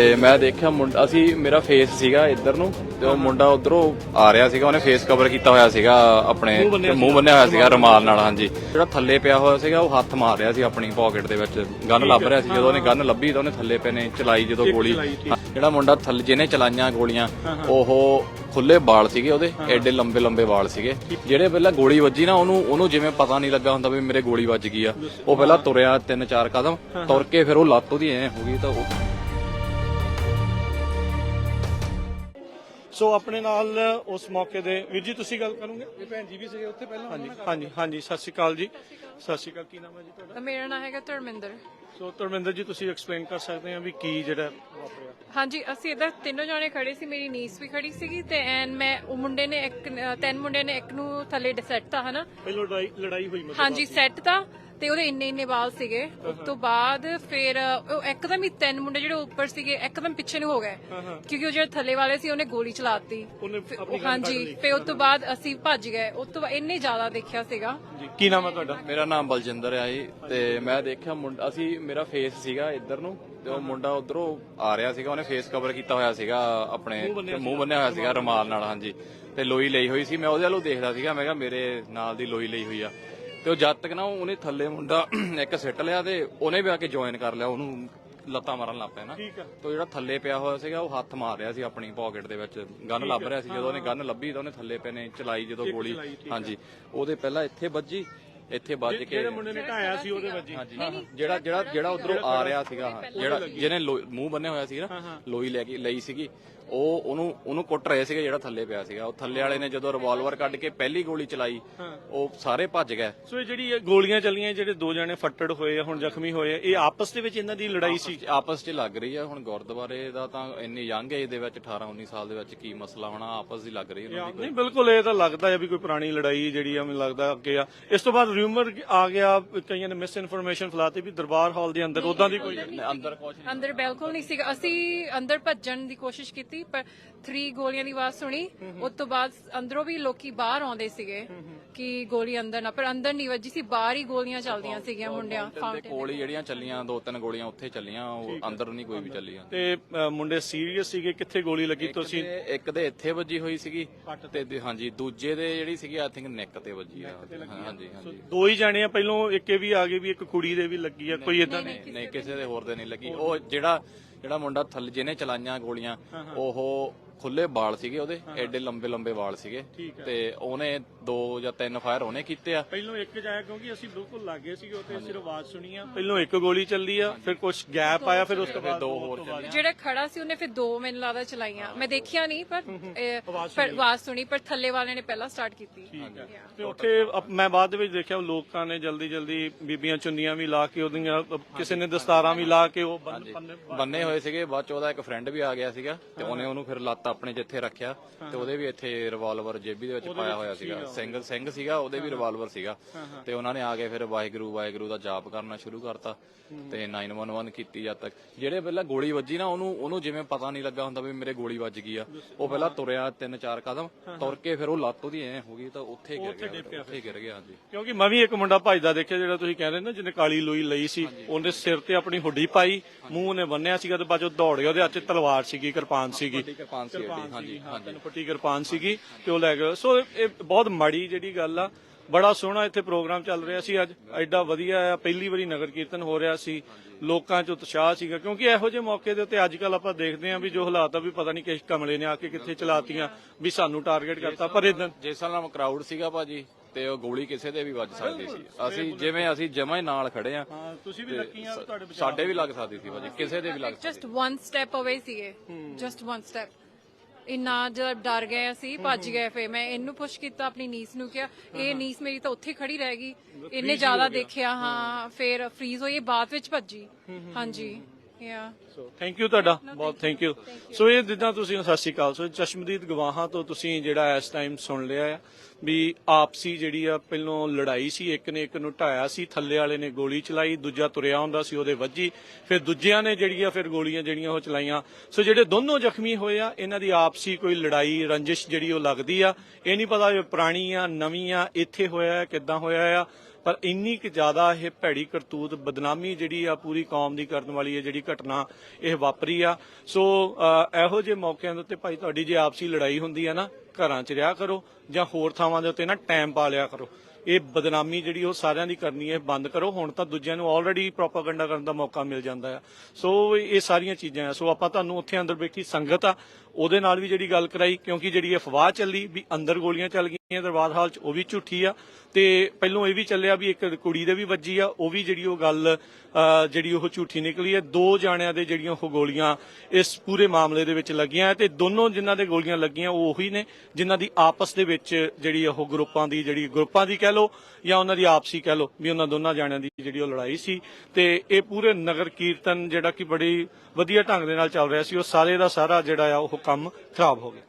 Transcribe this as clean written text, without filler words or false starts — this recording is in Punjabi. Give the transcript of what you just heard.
ਤੇ ਮੈਂ ਦੇਖਿਆ ਮੁੰਡਾ ਅਸੀਂ ਮੇਰਾ ਫੇਸ ਸੀਗਾ ਇੱਧਰ ਨੂੰ ਤੇ ਉਹ ਮੁੰਡਾ ਉਧਰੋਂ ਆ ਰਿਹਾ ਸੀਗਾ। ਉਹਨੇ ਫੇਸ ਕਵਰ ਕੀਤਾ ਹੋਇਆ ਸੀਗਾ, ਆਪਣੇ ਮੂੰਹ ਬੰਨਿਆ ਹੋਇਆ ਸੀਗਾ ਰੁਮਾਲ ਨਾਲ। ਹਾਂਜੀ, ਜਿਹੜਾ ਥੱਲੇ ਪਿਆ ਹੋਇਆ ਸੀਗਾ ਉਹ ਹੱਥ ਮਾਰ ਰਿਹਾ ਸੀ ਆਪਣੀ ਪਾਕਟ ਦੇ ਵਿੱਚ, ਗਨ ਲੱਭ ਰਿਹਾ ਸੀ। ਜਦੋਂ ਉਹਨੇ ਗਨ ਲੱਭੀ ਤਾਂ ਉਹਨੇ ਥੱਲੇ ਪਏ ਨੇ ਚਲਾਈ ਜਦੋਂ ਗੋਲੀ। ਜਿਹੜਾ ਮੁੰਡਾ ਥੱਲੇ ਜਿਹਨੇ ਚਲਾਈਆਂ ਗੋਲੀਆਂ ਉਹ ਖੁੱਲੇ ਵਾਲ ਸੀਗੇ, ਉਹਦੇ ਐਡੇ ਲੰਬੇ ਲੰਬੇ ਵਾਲ ਸੀਗੇ। ਜਿਹੜੇ ਪਹਿਲਾਂ ਗੋਲੀ ਵੱਜੀ ਨਾ ਉਹਨੂੰ ਜਿਵੇਂ ਪਤਾ ਨਹੀਂ ਲੱਗਾ ਹੁੰਦਾ ਵੀ ਮੇਰੇ ਗੋਲੀ ਵੱਜ ਗਈ ਆ। ਉਹ ਪਹਿਲਾਂ ਤੁਰਿਆ 3-4 ਕਦਮ ਤੁਰ ਕੇ ਫਿਰ ਉਹ ਲੱਤ ਉਹਦੀ ਐ ਹੋ ਗਈ। ਤਾਂ ਉਹ ਸੋ ਆਪਣੇ ਨਾਲ ਉਸ ਮੌਕੇ ਦੇ ਵੀਰ ਜੀ ਤੁਸੀਂ ਗੱਲ ਕਰੋਗੇ? ਇਹ ਭੈਣ ਜੀ ਵੀ ਸੀਗੇ ਉੱਥੇ ਪਹਿਲਾਂ। ਹਾਂਜੀ ਸਤਿ ਸ਼੍ਰੀ ਅਕਾਲ ਜੀ। ਸਤਿ ਸ਼੍ਰੀ ਅਕਾਲ। ਕੀ ਨਾਮ ਹੈ ਜੀ ਤੁਹਾਡਾ? ਮੇਰਾ ਨਾਮ ਹੈਗਾ ਧਰਮਿੰਦਰ। ਸੋ ਧਰਮਿੰਦਰ ਜੀ ਤੁਸੀਂ ਐਕਸਪਲੇਨ ਕਰ ਸਕਦੇ ਆ ਵੀ ਕੀ ਜਿਹੜਾ ਵਾਪਰਿਆ? ਹਾਂਜੀ, ਅਸੀਂ ਇੱਧਰ ਤਿੰਨੋਂ ਜਾਣੇ ਖੜੇ ਸੀ, ਮੇਰੀ ਨੀਸ ਵੀ ਖੜੀ ਸੀਗੀ ਤੇ ਐਨ ਮੈਂ ਉਹ ਮੁੰਡੇ ਨੇ ਤਿੰਨ ਮੁੰਡੇ ਨੇ ਇੱਕ ਨੂੰ ਥੱਲੇ ਸੈੱਟ ਤਾਂ ਹਨਾ। ਪਹਿਲਾਂ ਲੜਾਈ ਹੋਈ ਮਤਲਬ? ਹਾਂਜੀ, ਸੈੱਟ ਤਾਂ ਤੇ ਉਹਦੇ ਇੰਨੇ ਵਾਲ ਸੀਗੇ। ਉਸ ਤੋਂ ਬਾਅਦ ਫਿਰ ਉਹ ਇੱਕਦਮ ਹੀ ਤਿੰਨ ਮੁੰਡੇ ਜਿਹੜੇ ਉੱਪਰ ਸੀਗੇ ਇੱਕਦਮ ਪਿੱਛੇ ਨੂੰ ਹੋ ਗਏ, ਕਿਉਂਕਿ ਉਹ ਜਿਹੜੇ ਥੱਲੇ ਵਾਲੇ ਸੀ ਉਹਨੇ ਗੋਲੀ ਚਲਾਤੀ। ਹਾਂਜੀ, ਫਿਰ ਉਸ ਤੋਂ ਬਾਅਦ ਅਸੀਂ ਭੱਜ ਗਏ। ਉਸ ਤੋਂ ਬਾਅਦ ਇੰਨੇ ਜ਼ਿਆਦਾ ਦੇਖਿਆ ਸੀਗਾ। ਕੀ ਨਾਮ ਹੈ ਤੁਹਾਡਾ? ਮੇਰਾ ਨਾਮ ਬਲਜਿੰਦਰ ਆ ਜੀ। ਤੇ ਮੈਂ ਦੇਖਿਆ ਮੁੰਡਾ ਅਸੀਂ ਮੇਰਾ ਫੇਸ ਸੀਗਾ ਇੱਧਰ ਨੂੰ ਤੇ ਉਹ ਮੁੰਡਾ ਉਧਰੋਂ ਆ ਰਿਹਾ ਸੀਗਾ। ਉਹਨੇ ਫੇਸ ਕਵਰ ਕੀਤਾ ਹੋਇਆ ਸੀਗਾ, ਆਪਣੇ ਮੂੰਹ ਬੰਨਿਆ ਹੋਇਆ ਸੀਗਾ ਰੁਮਾਲ ਨਾਲ। ਹਾਂਜੀ, ਤੇ ਲੋਈ ਲਈ ਹੋਈ ਸੀ। ਮੈਂ ਉਹਦੇ ਵੱਲੋਂ ਦੇਖਦਾ ਸੀਗਾ, ਮੈਂ ਕਿਹਾ ਮੇਰੇ ਨਾਲ ਦੀ ਲੋਈ ਲਈ ਹੋਈ ਆ। ਤੇ ਉਹ ਜਦ ਤੱਕ ਨਾ ਉਹਨੇ ਥੱਲੇ ਮੁੰਡਾ ਇੱਕ ਸਿੱਟ ਲਿਆ ਤੇ ਉਹਨੇ ਵੀ ਆ ਕੇ ਜੁਆਇਨ ਕਰ ਲਿਆ, ਉਹਨੂੰ ਲੱਤਾਂ ਮਾਰਨ ਲੱਗ ਪਿਆ ਨਾ। ਤੇ ਜਿਹੜਾ ਥੱਲੇ ਪਿਆ ਹੋਇਆ ਸੀਗਾ ਉਹ ਹੱਥ ਮਾਰ ਰਿਹਾ ਸੀ ਆਪਣੀ ਪਾਕਟ ਦੇ ਵਿੱਚ, ਗਨ ਲੱਭ ਰਿਹਾ ਸੀ। ਜਦੋਂ ਉਹਨੇ ਗਨ ਲੱਭੀ ਤਾਂ ਉਹਨੇ ਥੱਲੇ ਪਏ ਨੇ ਚਲਾਈ ਜਦੋਂ ਗੋਲੀ। ਹਾਂਜੀ, ਉਹਦੇ ਪਹਿਲਾਂ ਇੱਥੇ ਵੱਜੀ, ਇੱਥੇ ਵੱਜ ਕੇ ਜਿਹੜੇ ਮੁੰਡੇ ਨੇ ਢਾਇਆ ਸੀ ਉਹਦੇ ਵੱਜੀ। ਹਾਂਜੀ, ਜਿਹੜਾ ਉਧਰੋਂ ਆ ਰਿਹਾ ਸੀਗਾ, ਜਿਹੜਾ ਜਿਹਨੇ ਮੂੰਹ ਬੰਨਿਆ ਹੋਇਆ ਸੀ ਨਾ, ਲੋਈ ਲੈ ਕੇ ਲਈ ਸੀਗੀ, ਉਹ ਉਹਨੂੰ ਕੁੱਟ ਰਹੇ ਸੀਗੇ ਜਿਹੜਾ ਥੱਲੇ ਪਿਆ ਸੀਗਾ। ਉਹ ਥੱਲੇ ਵਾਲੇ ਨੇ ਜਦੋਂ ਰਿਵਾਲਵਰ ਕੱਢ ਕੇ ਪਹਿਲੀ ਗੋਲੀ ਚਲਾਈ ਉਹ ਸਾਰੇ ਭੱਜ ਗਏ। ਸੋ ਇਹ ਜਿਹੜੀ ਗੋਲੀਆਂ ਚੱਲੀਆਂ, ਜਿਹੜੇ ਦੋ ਜਣੇ ਫੱਟੜ ਹੋਏ ਆ, ਹੁਣ ਜ਼ਖਮੀ ਹੋਏ ਆ, ਇਹ ਆਪਸ ਦੇ ਵਿੱਚ ਇਹਨਾਂ ਦੀ ਲੜਾਈ ਸੀ? ਆਪਸ 'ਚ ਲੱਗ ਰਹੀ ਆ। ਹੁਣ ਗੁਰਦੁਆਰੇ ਦਾ ਤਾਂ ਇੰਨੀ ਯੰਗ ਏਜ ਦੇ ਵਿੱਚ 18-19 ਸਾਲ ਦੇ ਵਿੱਚ ਕੀ ਮਸਲਾ ਹੋਣਾ, ਆਪਸ ਦੀ ਲੱਗ ਰਹੀ ਉਹਨਾਂ ਦੀ। ਨਹੀਂ ਬਿਲਕੁਲ, ਇਹ ਤਾਂ ਲੱਗਦਾ ਹੈ ਵੀ ਕੋਈ ਪੁਰਾਣੀ ਲੜਾਈ ਜਿਹੜੀ ਆ, ਮੈਨੂੰ ਲੱਗਦਾ ਅੱਗੇ ਆ। ਇਸ ਤੋਂ ਬਾਅਦ ਰਿਊਮਰ ਆ ਗਿਆ, ਕਈਆਂ ਨੇ ਮਿਸ ਇਨਫੋਰਮੇਸ਼ਨ ਫੈਲਾਤੀ ਵੀ ਦਰਬਾਰ ਹਾਲ ਦੇ ਅੰਦਰ ਉਦਾਂ ਦੀ ਕੋਈ ਅੰਦਰ ਬਿਲਕੁਲ ਨਹੀਂ ਸੀਗਾ। ਅਸੀਂ ਅੰਦਰ ਭੱਜਣ ਦੀ ਕੋਸ਼ਿਸ਼ ਕੀਤੀ ਪਰ 3 ਗੋਲੀਆਂ ਦੀ ਆਵਾਜ਼ ਸੁਣੀ। ਉਸ ਤੋਂ ਬਾਅਦ ਅੰਦਰੋਂ ਵੀ ਲੋਕੀ ਬਾਹਰ ਆਉਂਦੇ ਸੀਗੇ ਕਿ ਗੋਲੀ ਅੰਦਰ ਨਾ, ਪਰ ਅੰਦਰ ਨਹੀਂ ਵੱਜੀ ਸੀ, ਬਾਹਰ ਹੀ ਗੋਲੀਆਂ ਚੱਲਦੀਆਂ ਸੀਗੀਆਂ ਮੁੰਡਿਆਂ ਦੇ ਕੋਲ ਹੀ। ਜਿਹੜੀਆਂ ਚੱਲੀਆਂ 2-3 ਗੋਲੀਆਂ ਉੱਥੇ ਚੱਲੀਆਂ, ਉਹ ਅੰਦਰ ਨਹੀਂ ਕੋਈ ਵੀ ਚੱਲੀ। ਤੇ ਮੁੰਡੇ ਸੀਰੀਅਸ ਸੀਗੇ? ਕਿੱਥੇ ਗੋਲੀ ਲੱਗੀ? ਤੁਸੀਂ ਇੱਕ ਦੇ ਇੱਥੇ ਵੱਜੀ ਹੋਈ ਸੀਗੀ ਤੇ ਹਾਂਜੀ ਦੂਜੇ ਦੇ ਜਿਹੜੀ ਸੀਗੀ ਆਈ ਥਿੰਕ ਨੈਕ ਤੇ ਵੱਜੀ ਆ। ਹਾਂਜੀ ਦੋ ਹੀ ਜਾਣੇ ਆ, ਪਹਿਲੋਂ ਇੱਕ ਵੀ ਆ ਗਏ ਵੀ ਇੱਕ ਕੁੜੀ ਦੇ ਵੀ ਲੱਗੀ ਆ, ਕੋਈ ਇਦਾਂ ਨਹੀਂ ਕਿਸੇ ਦੇ ਹੋਰ ਦੇ ਨਹੀਂ ਲੱਗੀ। ਉਹ ਜਿਹੜਾ ਮੁੰਡਾ ਥੱਲੇ ਜਿਹਨੇ ਚਲਾਈਆਂ ਗੋਲੀਆਂ ਉਹ ਖੁੱਲੇ ਵਾਲ ਸੀਗੇ, ਉਹਦੇ ਐਡੇ ਲੰਬੇ ਲੰਬੇ ਵਾਲ ਸੀਗੇ। ਤੇ ਉਹਨੇ 2 ਜਾਂ 3 ਫਾਇਰ ਉਹਨੇ ਕੀਤੇ ਆ। ਪਹਿਲੋਂ ਇੱਕ ਜਾਇਆ, ਕਿਉਂਕਿ ਅਸੀਂ ਬਿਲਕੁਲ ਲਾਗੇ ਸੀਗੇ ਉੱਥੇ, ਸਿਰਫ ਆਵਾਜ਼ ਸੁਣੀ ਆ। ਪਹਿਲੋਂ ਇੱਕ ਗੋਲੀ ਚੱਲੀ ਆ, ਫਿਰ ਕੁਝ ਗੈਪ ਆਇਆ, ਫਿਰ ਉਸ ਤੋਂ ਬਾਅਦ 2 ਹੋਰ ਚੱਲੀਆਂ। ਜਿਹੜਾ ਖੜਾ ਸੀ ਉਹਨੇ ਫਿਰ 2 ਮੈਨੂੰ ਲੱਗਦਾ ਚਲਾਈਆਂ, ਮੈਂ ਦੇਖਿਆ ਨਹੀਂ ਪਰ ਆਵਾਜ਼ ਸੁਣੀ, ਪਰ ਥੱਲੇ ਵਾਲੇ ਨੇ ਪਹਿਲਾਂ ਸਟਾਰਟ ਕੀਤੀ। ਤੇ ਉੱਥੇ ਮੈਂ ਬਾਅਦ ਦੇ ਵਿੱਚ ਦੇਖਿਆ ਲੋਕਾਂ ਨੇ ਜਲਦੀ ਬੀਬੀਆਂ ਚੁੰਨੀਆਂ ਵੀ ਲਾ ਕੇ, ਉਹਦੀਆਂ ਕਿਸੇ ਨੇ ਦਸਤਾਰਾਂ ਵੀ ਲਾ ਕੇ ਉਹ ਬੰਨੇ ਹੋਏ ਸੀਗੇ। ਬਾਅਦ ਚ ਉਹਦਾ ਇੱਕ ਫਰੈਂਡ ਵੀ ਆ ਗਿਆ ਸੀਗਾ ਤੇ ਉਹਨੇ ਉਹਨੂੰ ਫਿਰ ਲੱਤ ਆਪਣੇ ਜਿੱਥੇ ਰੱਖਿਆ ਤੇ ਉਹਦੇ ਵੀ ਇੱਥੇ ਰਿਵਾਲਵਰ ਜੇਬੀ ਦੇ ਵਿੱਚ ਪਾਇਆ ਹੋਇਆ ਸੀਗਾ। ਸਿੰਘ ਸੀਗਾ, ਉਹਦੇ ਵੀ ਰਿਵਾਲਵਰ ਸੀਗਾ। ਤੇ ਉਹਨਾਂ ਨੇ ਆ ਕੇ ਫਿਰ ਵਾਹਿਗੁਰੂ ਦਾ ਜਾਪ ਕਰਨਾ ਸ਼ੁਰੂ ਕਰਤਾ ਤੇ 911 ਕੀਤੀ। ਜਦ ਤੱਕ ਜਿਹੜੇ ਪਹਿਲਾਂ ਗੋਲੀ ਵੱਜੀ ਨਾ ਉਹਨੂੰ ਜਿਵੇਂ ਪਤਾ ਨਹੀਂ ਲੱਗਾ ਹੁੰਦਾ ਵੀ ਮੇਰੇ ਗੋਲੀ ਵੱਜ ਗਈ ਆ। ਉਹ ਪਹਿਲਾਂ ਤੁਰਿਆ 3-4 ਕਦਮ ਤੁਰ ਕੇ ਫਿਰ ਉਹ ਲੱਤ ਉਹਦੀ ਐ ਹੋ ਗਈ ਤਾਂ ਉੱਥੇ ਗਿਰ ਗਿਆ। ਹਾਂਜੀ, ਕਿਉਂਕਿ ਮੈਂ ਵੀ ਇੱਕ ਮੁੰਡਾ ਭੱਜਦਾ ਦੇਖਿਆ, ਜਿਹੜਾ ਤੁਸੀਂ ਕਹਿ ਰਹੇ ਨਾ ਜਿਹਨੇ ਕਾਲੀ ਲੋਈ ਲਈ ਸੀ, ਉਹਨੇ ਸਿਰ ਤੇ ਆਪਣੀ ਹੁੱਡੀ ਪਾਈ, ਮੂੰਹ ਨੇ ਬੰਨਿਆ ਸੀਗਾ ਤੇ ਬਾਅਦ ਚ ਦੌੜ ਗਿਆ। ਉਹਦੇ ਹੱਥ ਚ ਤਲਵਾਰ ਸੀਗੀ, ਕਿਰਪਾਨ ਸੀਗੀ, ਪੱਟੀ ਕਿਰਪਾਨ ਸੀਗੀ ਤੇ ਉਹ ਲੈ ਗਏ। ਸੋ ਇਹ ਬਹੁਤ ਮਾੜੀ ਜਿਹੜੀ ਗੱਲ ਆ। ਬੜਾ ਸੋਹਣਾ ਇੱਥੇ ਪ੍ਰੋਗਰਾਮ ਚੱਲ ਰਿਹਾ ਸੀ ਅੱਜ, ਐਡਾ ਵਧੀਆ ਆ। ਪਹਿਲੀ ਵਾਰੀ ਨਗਰ ਕੀਰਤਨ ਹੋ ਰਿਹਾ ਸੀ, ਲੋਕਾਂ 'ਚ ਉਤਸ਼ਾਹ ਸੀਗਾ, ਕਿਉਂਕਿ ਇਹੋ ਜਿਹੇ ਮੌਕੇ ਦੇ ਉੱਤੇ ਅੱਜ ਕੱਲ ਆਪਾਂ ਦੇਖਦੇ ਹਾਂ ਵੀ ਜੋ ਹਾਲਾਤ ਆ ਵੀ ਪਤਾ ਨਹੀਂ ਕਿਸ ਕਮਲੇ ਨੇ ਆ ਕੇ ਕਿੱਥੇ ਚਲਾਤੀਆਂ ਵੀ ਸਾਨੂੰ ਟਾਰਗੇਟ ਕਰਤਾ। ਪਰ ਇਦਾਂ ਜਿਸ ਨਾਲ ਕਰਾਊਡ ਸੀਗਾ ਭਾਜੀ ਤੇ ਉਹ ਗੋਲੀ ਕਿਸੇ ਦੇ ਵੀ ਵੱਜ ਸਕਦੀ ਸੀ। ਅਸੀਂ ਜਮਾਂ ਹੀ ਨਾਲ ਖੜੇ ਆ। ਤੁਸੀਂ ਵੀ ਲੱਕੀ ਆ, ਤੁਹਾਡੇ ਸਾਡੇ ਵੀ ਲੱਗ ਸਕਦੀ ਸੀ ਭਾਜੀ, ਕਿਸੇ ਦੇ ਵੀ ਲੱਗ ਸਕਦੀ। ਜਸਟ 1 ਸਟੈਪ ਅਵੇ ਸੀਗੇ, ਜਸਟ 1 ਸਟੈਪ। ਇੰਨਾ ਜਦ ਡਰ ਗਏ ਅਸੀਂ, ਭੱਜ ਗਏ। ਫੇ ਮੈਂ ਇਹਨੂੰ ਪੁੱਛ ਕੀਤਾ, ਆਪਣੀ ਨੀਸ ਨੂੰ ਕਿਹਾ, ਇਹ ਨੀਸ ਮੇਰੀ ਤਾਂ ਉੱਥੇ ਖੜੀ ਰਹਿ ਗਈ। ਇੰਨੇ ਜ਼ਿਆਦਾ ਦੇਖਿਆ। ਹਾਂ, ਫਿਰ ਫਰੀਜ਼ ਹੋਈ, ਬਾਅਦ ਵਿੱਚ ਭੱਜੀ। ਹਾਂਜੀ, ਥੈਂਕ ਯੂ ਤੁਹਾਡਾ ਬਹੁਤ, ਥੈਂਕ ਯੂ। ਸੋ ਇਹ ਜਿੱਦਾਂ ਤੁਸੀਂ, ਸਤਿ ਸ਼੍ਰੀ ਅਕਾਲ। ਸੋ ਚਸ਼ਮਦੀਦ ਗਵਾਹਾਂ ਤੋਂ ਤੁਸੀਂ ਜਿਹੜਾ ਇਸ ਟਾਈਮ ਸੁਣ ਲਿਆ ਆ ਵੀ ਆਪਸੀ ਜਿਹੜੀ ਆ ਪਹਿਲੋਂ ਲੜਾਈ ਸੀ, ਇੱਕ ਨੇ ਇੱਕ ਨੂੰ ਢਾਇਆ ਸੀ, ਥੱਲੇ ਵਾਲੇ ਨੇ ਗੋਲੀ ਚਲਾਈ, ਦੂਜਾ ਤੁਰਿਆ ਹੁੰਦਾ ਸੀ, ਉਹਦੇ ਵੱਜੀ, ਫਿਰ ਦੂਜਿਆਂ ਨੇ ਜਿਹੜੀਆਂ ਫਿਰ ਗੋਲੀਆਂ ਜਿਹੜੀਆਂ ਉਹ ਚਲਾਈਆਂ। ਸੋ ਜਿਹੜੇ ਦੋਨੋਂ ਜ਼ਖਮੀ ਹੋਏ ਆ, ਇਹਨਾਂ ਦੀ ਆਪਸੀ ਕੋਈ ਲੜਾਈ ਰੰਜਿਸ਼ ਜਿਹੜੀ ਉਹ ਲੱਗਦੀ ਆ। ਇਹ ਨਹੀਂ ਪਤਾ ਪੁਰਾਣੀ ਆ ਨਵੀਂ ਆ, ਇੱਥੇ ਹੋਇਆ ਕਿੱਦਾਂ ਹੋਇਆ ਆ। ਪਰ ਇੰਨੀ ਕਿ ਜ਼ਿਆਦਾ ਇਹ ਭੈੜੀ ਕਰਤੂਤ ਬਦਨਾਮੀ ਜਿਹੜੀ ਆ ਪੂਰੀ ਕੌਮ ਦੀ ਕਰਨ ਵਾਲੀ ਹੈ ਜਿਹੜੀ ਘਟਨਾ ਇਹ ਵਾਪਰੀ ਆ। ਸੋ ਇਹੋ ਜਿਹੇ ਮੌਕਿਆਂ ਦੇ ਉੱਤੇ ਭਾਈ ਤੁਹਾਡੀ ਜੇ ਆਪਸੀ ਲੜਾਈ ਹੁੰਦੀ ਆ ਨਾ, ਘਰਾਂ 'ਚ ਰਿਹਾ ਕਰੋ ਜਾਂ ਹੋਰ ਥਾਵਾਂ ਦੇ ਉੱਤੇ ਨਾ ਟਾਈਮ ਪਾ ਲਿਆ ਕਰੋ। ਇਹ ਬਦਨਾਮੀ ਜਿਹੜੀ ਉਹ ਸਾਰਿਆਂ ਦੀ ਕਰਨੀ ਹੈ ਬੰਦ ਕਰੋ। ਹੁਣ ਤਾਂ ਦੂਜਿਆਂ ਨੂੰ ਆਲਰੇਡੀ ਪ੍ਰੋਪਾਗੈਂਡਾ ਕਰਨ ਦਾ ਮੌਕਾ ਮਿਲ ਜਾਂਦਾ ਆ। ਸੋ ਇਹ ਸਾਰੀਆਂ ਚੀਜ਼ਾਂ ਆ। ਸੋ ਆਪਾਂ ਤੁਹਾਨੂੰ ਉੱਥੇ ਅੰਦਰ ਬੈਠੀ ਸੰਗਤ ਆ ਉਹਦੇ ਨਾਲ ਵੀ ਜਿਹੜੀ ਗੱਲ ਕਰਾਈ, ਕਿਉਂਕਿ ਜਿਹੜੀ ਅਫਵਾਹ ਚੱਲੀ ਵੀ ਅੰਦਰ ਗੋਲੀਆਂ ਚੱਲ ਗਈਆਂ ਦਰਬਾਰ ਹਾਲ 'ਚ, ਉਹ ਵੀ ਝੂਠੀ ਆ। ਤੇ ਪਹਿਲੋਂ ਇਹ ਵੀ ਚੱਲਿਆ ਵੀ ਇੱਕ ਕੁੜੀ ਦੇ ਵੀ ਵੱਜੀ ਆ, ਉਹ ਵੀ ਜਿਹੜੀ ਉਹ ਗੱਲ ਜਿਹੜੀ ਉਹ ਝੂਠੀ ਨਿਕਲੀ ਹੈ। 2 ਜਾਣਿਆਂ ਦੇ ਜਿਹੜੀਆਂ ਉਹ ਗੋਲੀਆਂ ਇਸ ਪੂਰੇ ਮਾਮਲੇ ਦੇ ਵਿੱਚ ਲੱਗੀਆਂ ਤੇ ਦੋਨੋਂ ਜਿਨ੍ਹਾਂ ਦੇ ਗੋਲੀਆਂ ਲੱਗੀਆਂ ਉਹ ਉਹੀ ਨੇ ਜਿਨ੍ਹਾਂ ਦੀ ਆਪਸ ਦੇ ਵਿੱਚ ਜਿਹੜੀ ਉਹ ਗਰੁੱਪਾਂ ਦੀ ਕਹਿ ਲਓ ਜਾਂ ਉਹਨਾਂ ਦੀ ਆਪਸੀ ਕਹਿ ਲਓ ਵੀ ਉਹਨਾਂ ਦੋਨਾਂ ਜਾਣਿਆਂ ਦੀ ਜਿਹੜੀ ਉਹ ਲੜਾਈ ਸੀ। ਤੇ ਇਹ ਪੂਰੇ ਨਗਰ ਕੀਰਤਨ ਜਿਹੜਾ ਕਿ ਬੜੀ ਵਧੀਆ ਢੰਗ ਦੇ ਨਾਲ ਚੱਲ ਰਿਹਾ ਸੀ, ਉਹ ਸਾਰੇ ਦਾ ਸਾਰਾ ਜਿਹੜਾ ਆ ਉਹ ਕੰਮ ਖਰਾਬ ਹੋ ਗਿਆ।